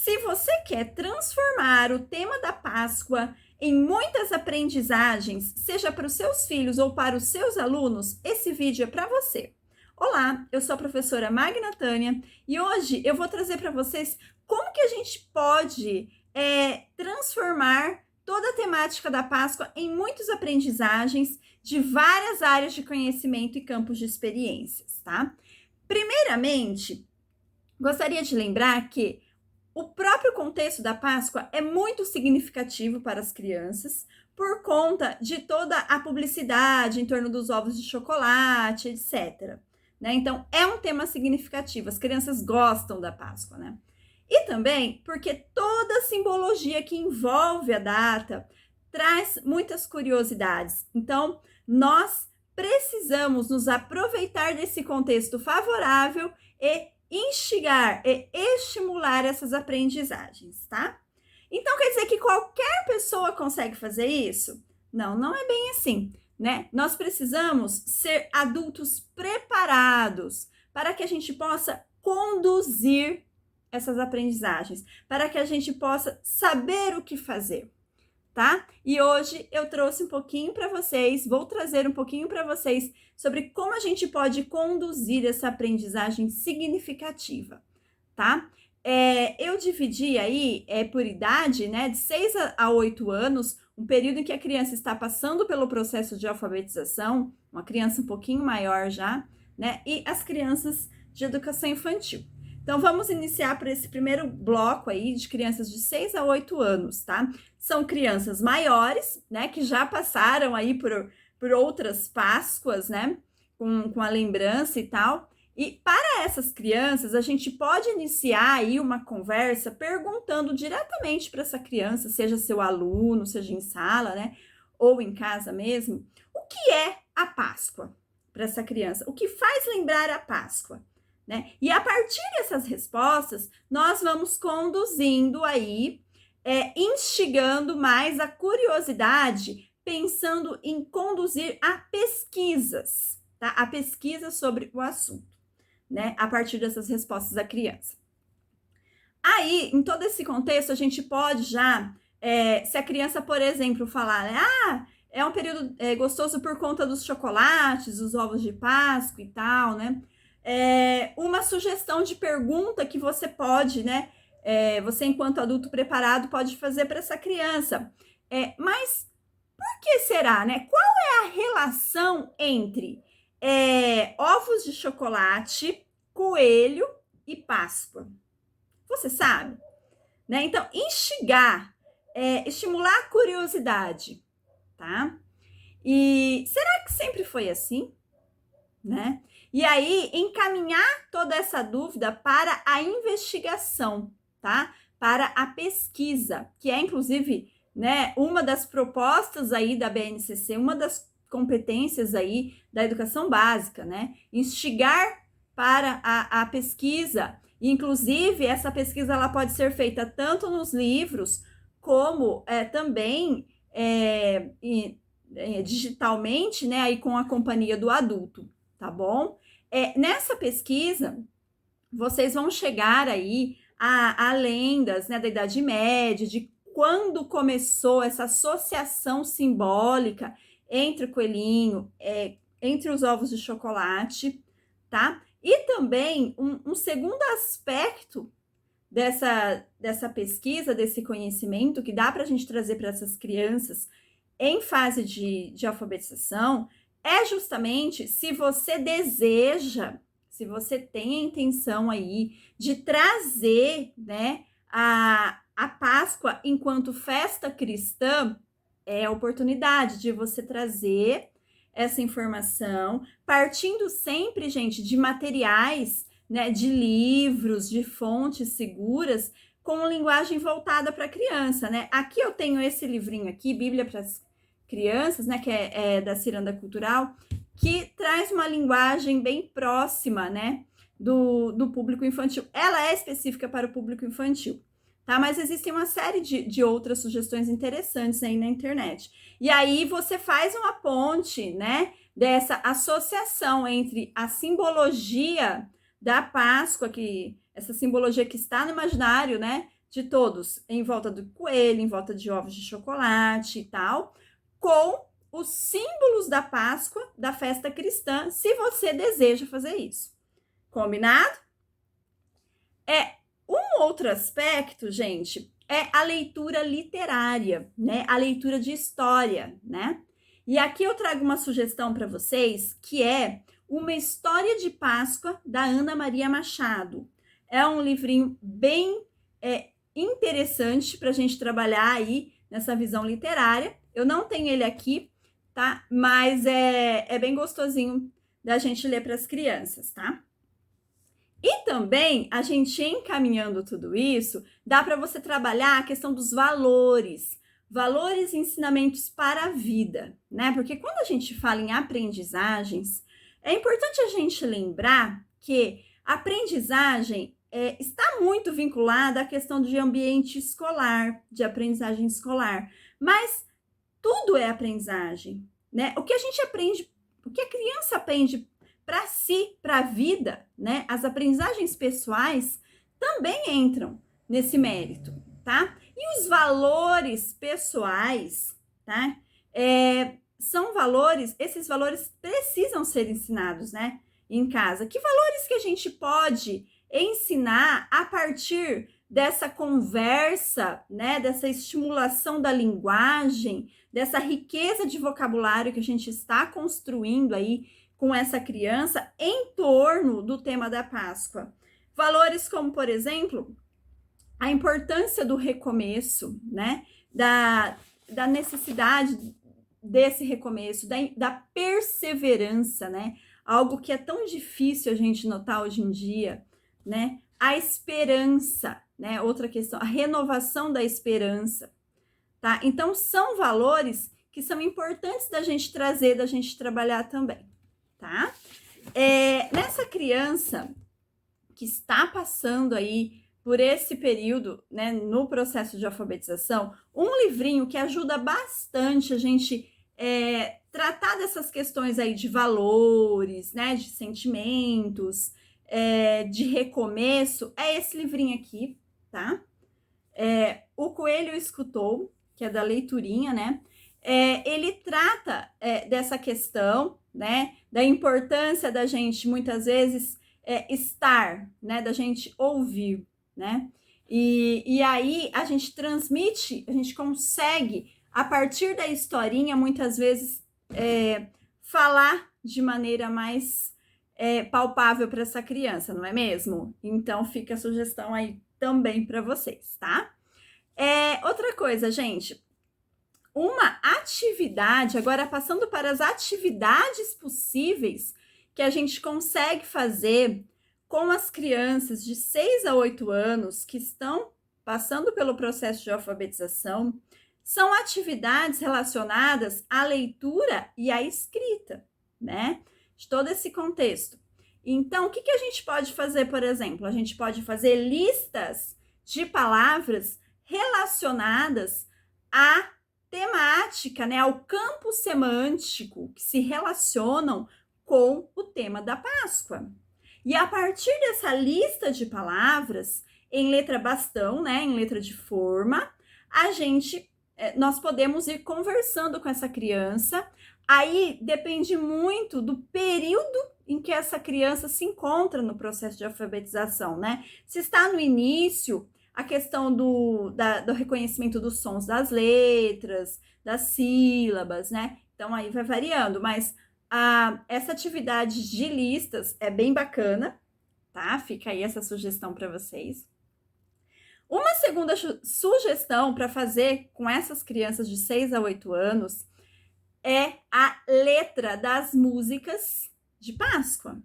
Se você quer transformar o tema da Páscoa em muitas aprendizagens, seja para os seus filhos ou para os seus alunos, esse vídeo é para você. Olá, eu sou a professora Magna Tânia e hoje eu vou trazer para vocês como que a gente pode transformar toda a temática da Páscoa em muitas aprendizagens de várias áreas de conhecimento e campos de experiências, tá? Primeiramente, gostaria de lembrar que o próprio contexto da Páscoa é muito significativo para as crianças por conta de toda a publicidade em torno dos ovos de chocolate, etc. Né? Então, é um tema significativo. As crianças gostam da Páscoa, né? E também porque toda a simbologia que envolve a data traz muitas curiosidades. Então, nós precisamos nos aproveitar desse contexto favorável e instigar e estimular essas aprendizagens, tá? Então quer dizer que qualquer pessoa consegue fazer isso? Não, não é bem assim, né? Nós precisamos ser adultos preparados para que a gente possa conduzir essas aprendizagens, para que a gente possa saber o que fazer, tá? E hoje eu trouxe um pouquinho para vocês, vou trazer um pouquinho para vocês sobre como a gente pode conduzir essa aprendizagem significativa, tá? Eu dividi aí por idade, né, de 6 a 8 anos, um período em que a criança está passando pelo processo de alfabetização, uma criança um pouquinho maior já, né, e as crianças de educação infantil. Então, vamos iniciar por esse primeiro bloco aí de crianças de 6 a 8 anos, tá? São crianças maiores, né, que já passaram aí por outras Páscoas, né, com a lembrança e tal. E para essas crianças, a gente pode iniciar aí uma conversa perguntando diretamente para essa criança, seja seu aluno, seja em sala, né, ou em casa mesmo, o que é a Páscoa para essa criança? O que faz lembrar a Páscoa? Né? E a partir dessas respostas, nós vamos conduzindo aí, instigando mais a curiosidade, pensando em conduzir a pesquisas, tá? A pesquisa sobre o assunto, né? A partir dessas respostas da criança. Aí, em todo esse contexto, a gente pode já, se a criança, por exemplo, falar, né? É um período gostoso por conta dos chocolates, dos ovos de Páscoa e tal, né? Uma sugestão de pergunta que você pode, né? Você, enquanto adulto preparado, pode fazer para essa criança. Mas por que será, né? Qual é a relação entre ovos de chocolate, coelho e Páscoa? Você sabe? Né? Então, instigar, estimular a curiosidade, tá? E será que sempre foi assim? Né? E aí, encaminhar toda essa dúvida para a investigação, tá? Para a pesquisa, que é, inclusive, né, uma das propostas aí da BNCC, uma das competências aí da educação básica, né? Instigar para a pesquisa. Inclusive, essa pesquisa ela pode ser feita tanto nos livros, como também digitalmente, né? Aí com a companhia do adulto, tá bom? Nessa pesquisa, vocês vão chegar aí a lendas, né, da Idade Média, de quando começou essa associação simbólica entre o coelhinho, entre os ovos de chocolate, tá? E também um segundo aspecto dessa pesquisa, desse conhecimento que dá para a gente trazer para essas crianças em fase de alfabetização, é justamente se você deseja, se você tem a intenção aí de trazer, né, a Páscoa enquanto festa cristã, é a oportunidade de você trazer essa informação, partindo sempre, gente, de materiais, né, de livros, de fontes seguras, com linguagem voltada para a criança, né? Aqui eu tenho esse livrinho aqui, Bíblia para as Crianças, né, que é da Ciranda Cultural, que traz uma linguagem bem próxima, né, do público infantil. Ela é específica para o público infantil, tá? Mas existem uma série de outras sugestões interessantes aí na internet. E aí você faz uma ponte, né, dessa associação entre a simbologia da Páscoa, essa simbologia que está no imaginário, né, de todos em volta do coelho, em volta de ovos de chocolate e tal, com os símbolos da Páscoa, da festa cristã, se você deseja fazer isso. Combinado? Um outro aspecto, gente, é a leitura literária, né? A leitura de história, né? E aqui eu trago uma sugestão para vocês, que é Uma História de Páscoa, da Ana Maria Machado. É um livrinho bem interessante para a gente trabalhar aí nessa visão literária. Eu não tenho ele aqui, tá? Mas é bem gostosinho da gente ler para as crianças, tá? E também, a gente encaminhando tudo isso, dá para você trabalhar a questão dos valores e ensinamentos para a vida, né? Porque quando a gente fala em aprendizagens, é importante a gente lembrar que a aprendizagem está muito vinculada à questão de ambiente escolar, de aprendizagem escolar. Mas tudo é aprendizagem, né? O que a gente aprende, o que a criança aprende para si, para a vida, né? As aprendizagens pessoais também entram nesse mérito, tá? E os valores pessoais, tá? São valores, esses valores precisam ser ensinados, né? Em casa. Que valores que a gente pode ensinar a partir dessa conversa, né? Dessa estimulação da linguagem, dessa riqueza de vocabulário que a gente está construindo aí com essa criança em torno do tema da Páscoa. Valores como, por exemplo, a importância do recomeço, né? Da necessidade desse recomeço, da perseverança, né? Algo que é tão difícil a gente notar hoje em dia, né? A esperança, né? Outra questão, a renovação da esperança, tá? Então, são valores que são importantes da gente trazer, da gente trabalhar também, tá? Nessa criança que está passando aí por esse período, né, no processo de alfabetização, um livrinho que ajuda bastante a gente tratar dessas questões aí de valores, né, de sentimentos, de recomeço, é esse livrinho aqui, tá? O Coelho Escutou, que é da Leiturinha, né? Ele trata dessa questão, né, da importância da gente, muitas vezes, estar, né, da gente ouvir, né? E aí a gente transmite, a gente consegue, a partir da historinha, muitas vezes, falar de maneira mais palpável para essa criança, não é mesmo? Então fica a sugestão aí também para vocês, tá? Outra coisa, gente, uma atividade, agora passando para as atividades possíveis que a gente consegue fazer com as crianças de 6 a 8 anos que estão passando pelo processo de alfabetização, são atividades relacionadas à leitura e à escrita, né? De todo esse contexto. Então, o que a gente pode fazer, por exemplo? A gente pode fazer listas de palavras relacionadas à temática, né, ao campo semântico que se relacionam com o tema da Páscoa. E a partir dessa lista de palavras, em letra bastão, né, em letra de forma, nós podemos ir conversando com essa criança. Aí depende muito do período em que essa criança se encontra no processo de alfabetização, né? Se está no início, a questão do reconhecimento dos sons das letras, das sílabas, né? Então aí vai variando, mas essa atividade de listas é bem bacana, tá? Fica aí essa sugestão para vocês. Uma segunda sugestão para fazer com essas crianças de 6 a 8 anos é a letra das músicas de Páscoa.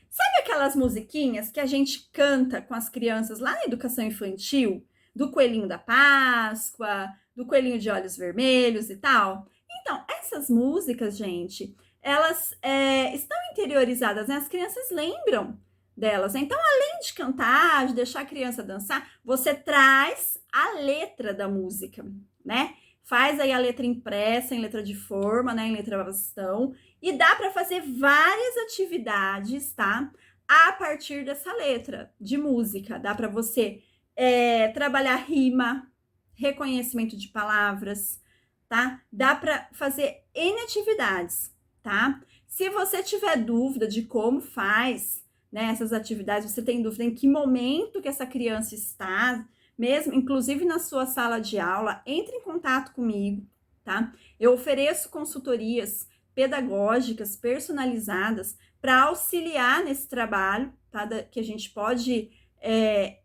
Sabe aquelas musiquinhas que a gente canta com as crianças lá na educação infantil? Do Coelhinho da Páscoa, do Coelhinho de Olhos Vermelhos e tal? Então, essas músicas, gente, elas estão interiorizadas, né? As crianças lembram delas. Então, além de cantar, de deixar a criança dançar, você traz a letra da música, né? Faz aí a letra impressa em letra de forma, né? Em letra bastão. E dá para fazer várias atividades, tá? A partir dessa letra de música. Dá para você trabalhar rima, reconhecimento de palavras, tá? Dá para fazer N atividades, tá? Se você tiver dúvida de como faz, né, essas atividades, você tem dúvida em que momento que essa criança está, mesmo, inclusive na sua sala de aula, entre em contato comigo, tá? Eu ofereço consultorias pedagógicas personalizadas para auxiliar nesse trabalho, tá? Que a gente pode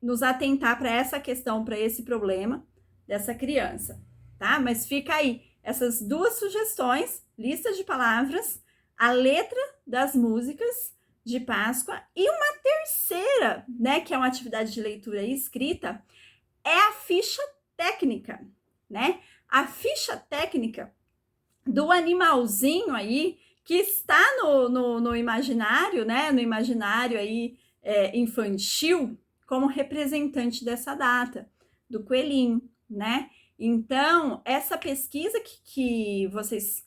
nos atentar para essa questão, para esse problema dessa criança, tá? Mas fica aí essas duas sugestões, lista de palavras, a letra das músicas de Páscoa e uma terceira, né, que é uma atividade de leitura e escrita, é a ficha técnica, né? A ficha técnica do animalzinho aí que está no imaginário, né? No imaginário aí infantil como representante dessa data, do coelhinho, né? Então, essa pesquisa que vocês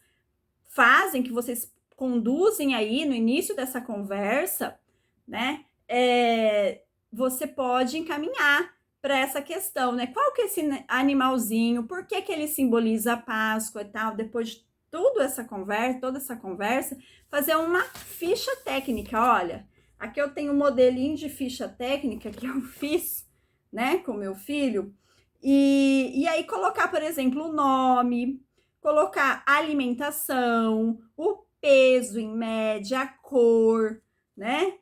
fazem, que vocês conduzem aí no início dessa conversa, né? Você pode encaminhar para essa questão, né? Qual que é esse animalzinho? Por que ele simboliza a Páscoa e tal? Depois de toda essa conversa, fazer uma ficha técnica. Olha, aqui eu tenho um modelinho de ficha técnica que eu fiz, né, com meu filho. E aí colocar, por exemplo, o nome, colocar a alimentação, o peso em média, a cor, né?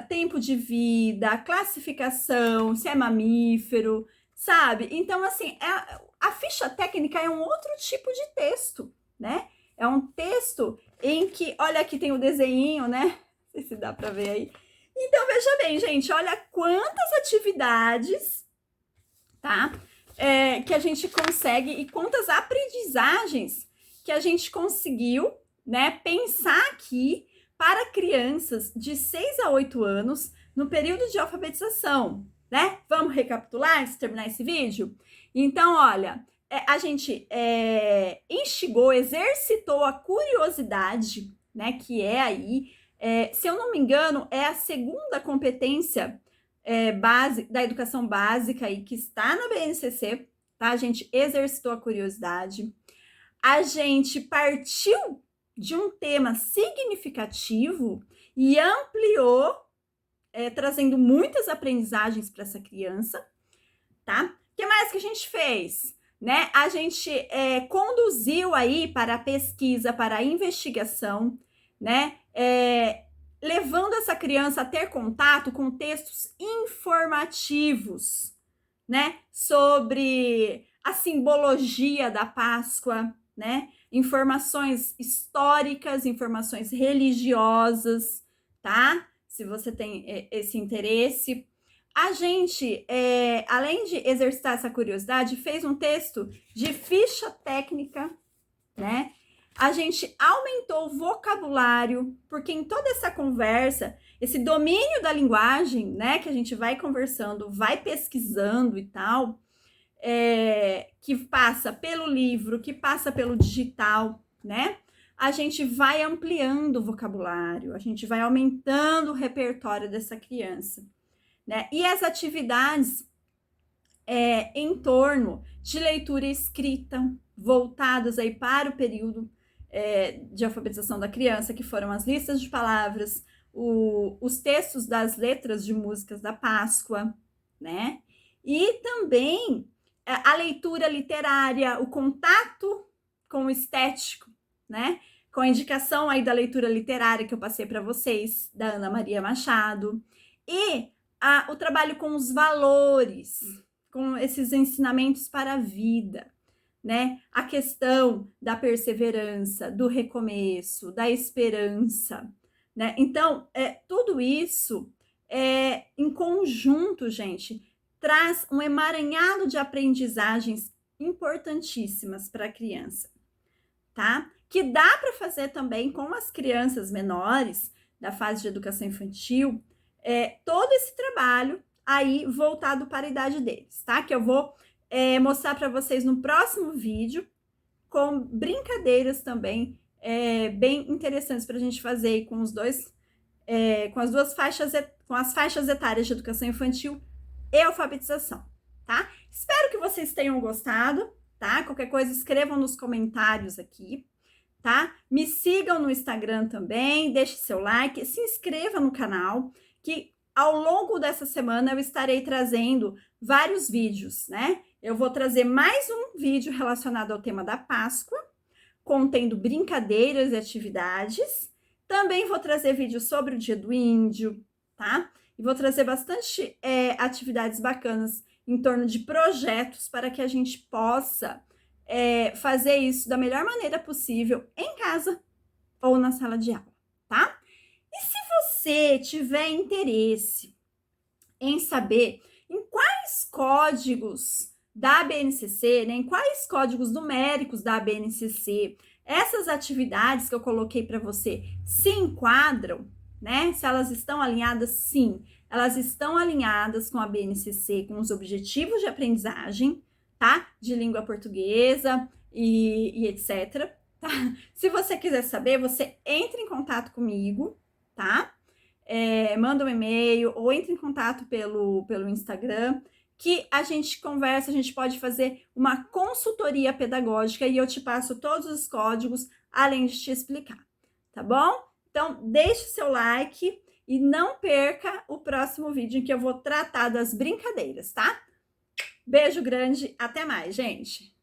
Tempo de vida, classificação, se é mamífero, sabe? Então, assim, a ficha técnica é um outro tipo de texto, né? É um texto em que, olha, aqui tem o desenho, né? Não sei se dá para ver aí. Então, veja bem, gente, olha quantas atividades, tá? Que a gente consegue e quantas aprendizagens que a gente conseguiu, né, pensar aqui para crianças de 6 a 8 anos no período de alfabetização, né? Vamos recapitular antes de terminar esse vídeo? Então, olha, a gente instigou, exercitou a curiosidade, né? Que é aí, se eu não me engano, é a segunda competência da educação básica aí que está na BNCC, tá? A gente exercitou a curiosidade, a gente partiu de um tema significativo e ampliou, trazendo muitas aprendizagens para essa criança, tá? O que mais que a gente fez? Né? A gente conduziu aí para a pesquisa, para a investigação, né? Levando essa criança a ter contato com textos informativos, né? Sobre a simbologia da Páscoa, né? Informações históricas, informações religiosas, tá? Se você tem esse interesse. A gente, além de exercitar essa curiosidade, fez um texto de ficha técnica, né? A gente aumentou o vocabulário, porque em toda essa conversa, esse domínio da linguagem, né, que a gente vai conversando, vai pesquisando e tal, que passa pelo livro, que passa pelo digital, né? A gente vai ampliando o vocabulário, a gente vai aumentando o repertório dessa criança, né? E as atividades em torno de leitura escrita, voltadas aí para o período de alfabetização da criança, que foram as listas de palavras, os textos das letras de músicas da Páscoa, né? E também a leitura literária, o contato com o estético, né? Com a indicação aí da leitura literária que eu passei para vocês, da Ana Maria Machado, e o trabalho com os valores, com esses ensinamentos para a vida, né? A questão da perseverança, do recomeço, da esperança, né? Então, tudo isso em conjunto, gente, traz um emaranhado de aprendizagens importantíssimas para a criança, tá? Que dá para fazer também com as crianças menores da fase de educação infantil, todo esse trabalho aí voltado para a idade deles, tá? Que eu vou mostrar para vocês no próximo vídeo, com brincadeiras também bem interessantes para a gente fazer com os dois, com as duas faixas, com as faixas etárias de educação infantil e alfabetização, tá? Espero que vocês tenham gostado, tá? Qualquer coisa, escrevam nos comentários aqui, tá? Me sigam no Instagram também, deixe seu like, se inscreva no canal, que ao longo dessa semana eu estarei trazendo vários vídeos, né? Eu vou trazer mais um vídeo relacionado ao tema da Páscoa, contendo brincadeiras e atividades. Também vou trazer vídeos sobre o Dia do Índio, tá? E vou trazer bastante atividades bacanas em torno de projetos para que a gente possa fazer isso da melhor maneira possível em casa ou na sala de aula, tá? E se você tiver interesse em saber em quais códigos da BNCC, né, em quais códigos numéricos da BNCC essas atividades que eu coloquei para você se enquadram, né? Se elas estão alinhadas, sim, elas estão alinhadas com a BNCC, com os objetivos de aprendizagem, tá? De língua portuguesa e etc. Tá? Se você quiser saber, você entra em contato comigo, tá? Manda um e-mail ou entre em contato pelo Instagram, que a gente conversa, a gente pode fazer uma consultoria pedagógica e eu te passo todos os códigos, além de te explicar, tá bom? Então, deixe seu like e não perca o próximo vídeo em que eu vou tratar das brincadeiras, tá? Beijo grande, até mais, gente!